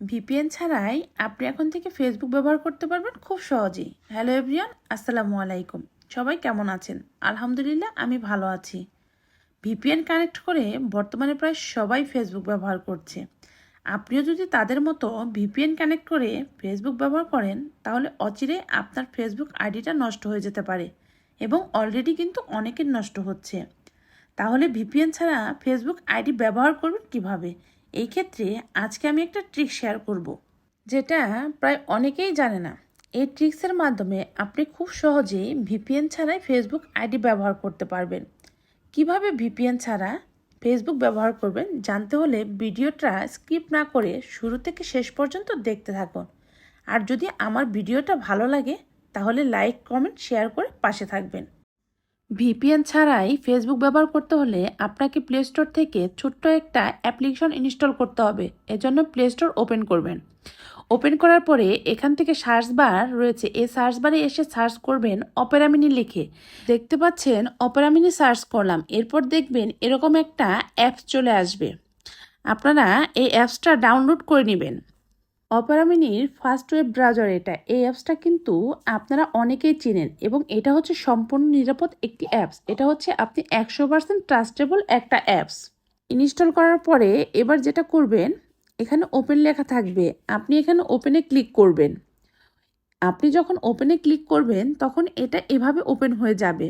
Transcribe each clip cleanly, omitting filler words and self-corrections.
VPN ছাড়াই আপনি এখন থেকে ফেসবুক ব্যবহার করতে পারবেন খুব সহজেই। হ্যালো এভরিওয়ান, আসসালামু আলাইকুম। সবাই কেমন আছেন? আলহামদুলিল্লাহ, আমি ভালো আছি। ভিপিএন কানেক্ট করে বর্তমানে প্রায় সবাই ফেসবুক ব্যবহার করছে। আপনিও যদি তাদের মতো ভিপিএন কানেক্ট করে ফেসবুক ব্যবহার করেন, তাহলে অচিরে আপনার ফেসবুক আইডিটা নষ্ট হয়ে যেতে পারে এবং অলরেডি কিন্তু অনেকের নষ্ট হচ্ছে। তাহলে ভিপিএন ছাড়া ফেসবুক আইডি ব্যবহার করবেন কিভাবে? এই ক্ষেত্রে আজকে আমি একটা ট্রিক শেয়ার করব, যেটা প্রায় অনেকেই জানে না। এই ট্রিক্সের মাধ্যমে আপনি খুব সহজেই ভিপিএন ছাড়াই ফেসবুক আইডি ব্যবহার করতে পারবেন। কিভাবে ভিপিএন ছাড়া ফেসবুক ব্যবহার করবেন জানতে হলে ভিডিওটা স্কিপ না করে শুরু থেকে শেষ পর্যন্ত দেখতে থাকুন। আর যদি আমার ভিডিওটা ভালো লাগে তাহলে লাইক, কমেন্ট, শেয়ার করে পাশে থাকবেন। ভিপিএন ছাড়াই ফেসবুক ব্যবহার করতে হলে আপনাকে প্লে স্টোর থেকে ছোট্ট একটা অ্যাপ্লিকেশন ইনস্টল করতে হবে। এজন্য প্লে স্টোর ওপেন করবেন। ওপেন করার পরে এখান থেকে সার্চ বার রয়েছে, এই সার্চ বারে এসে সার্চ করবেন অপেরা মিনি লিখে। দেখতে পাচ্ছেন অপেরা মিনি সার্চ করলাম, এরপর দেখবেন এরকম একটা অ্যাপস চলে আসবে। আপনারা এই অ্যাপসটা ডাউনলোড করে নেবেন। অপেরা মিনির ফার্স্ট ওয়েব ব্রাউজার এটা। এই অ্যাপসটা কিন্তু আপনারা অনেকেই চেনেন এবং এটা হচ্ছে সম্পূর্ণ নিরাপদ একটি অ্যাপস। এটা হচ্ছে আপনি 100% ট্রাস্টেবল একটা অ্যাপস। ইনস্টল করার পরে এবার যেটা করবেন, এখানে ওপেন লেখা থাকবে, আপনি এখানে ওপেনে ক্লিক করবেন। আপনি যখন ওপেনে ক্লিক করবেন তখন এটা এভাবে ওপেন হয়ে যাবে।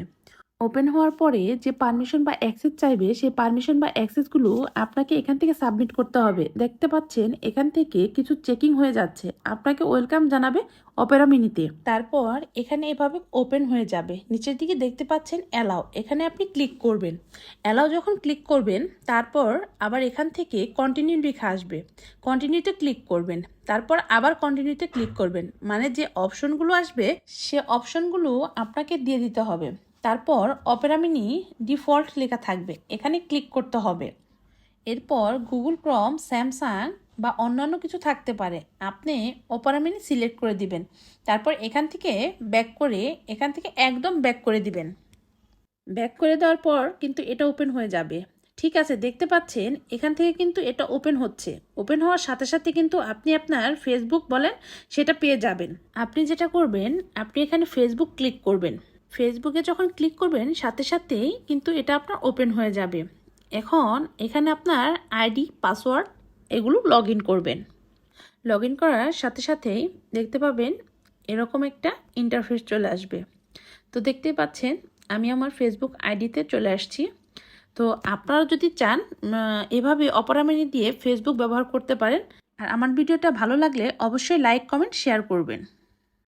ওপেন হওয়ার পরে যে পারমিশন বা অ্যাক্সেস চাইবে, সেই পারমিশন বা অ্যাক্সেসগুলো আপনাকে এখান থেকে সাবমিট করতে হবে। দেখতে পাচ্ছেন এখান থেকে কিছু চেকিং হয়ে যাচ্ছে, আপনাকে ওয়েলকাম জানাবে অপেরা মিনিতে। তারপর এখানে এভাবে ওপেন হয়ে যাবে। নিচের দিকে দেখতে পাচ্ছেন অ্যালাও, এখানে আপনি ক্লিক করবেন। অ্যালাও যখন ক্লিক করবেন তারপর আবার এখান থেকে কন্টিনিউ লেখা আসবে, কন্টিনিউতে ক্লিক করবেন। তারপর আবার কন্টিনিউতে ক্লিক করবেন, মানে যে অপশনগুলো আসবে সে অপশনগুলো আপনাকে দিয়ে দিতে হবে। তারপর অপেরা মিনি ডিফল্ট লেখা থাকবে, এখানে ক্লিক করতে হবে। এরপর গুগল ক্রোম, স্যামসাং বা অন্যান্য কিছু থাকতে পারে, আপনি অপেরা মিনি সিলেক্ট করে দিবেন। তারপর এখান থেকে ব্যাক করে, এখান থেকে একদম ব্যাক করে দিবেন। ব্যাক করে দেওয়ার পর কিন্তু এটা ওপেন হয়ে যাবে। ঠিক আছে, দেখতে পাচ্ছেন এখান থেকে কিন্তু এটা ওপেন হচ্ছে। ওপেন হওয়ার সাথে সাথে কিন্তু আপনি আপনার ফেসবুক বলেন সেটা পেয়ে যাবেন। আপনি যেটা করবেন, আপনি এখানে ফেসবুক ক্লিক করবেন। ফেসবুকে যখন ক্লিক করবেন সাথে সাথেই কিন্তু এটা আপনার ওপেন হয়ে যাবে। এখন এখানে আপনার আইডি, পাসওয়ার্ড এগুলো লগ ইন করবেন। লগ ইন করার সাথে সাথেই দেখতে পাবেন এরকম একটা ইন্টারফেস চলে আসবে। তো দেখতেই পাচ্ছেন আমি আমার ফেসবুক আইডিতে চলে আসছি। তো আপনারা যদি চান এভাবে অপেরা মিনি দিয়ে ফেসবুক ব্যবহার করতে পারেন। আর আমার ভিডিওটা ভালো লাগলে অবশ্যই লাইক, কমেন্ট, শেয়ার করবেন।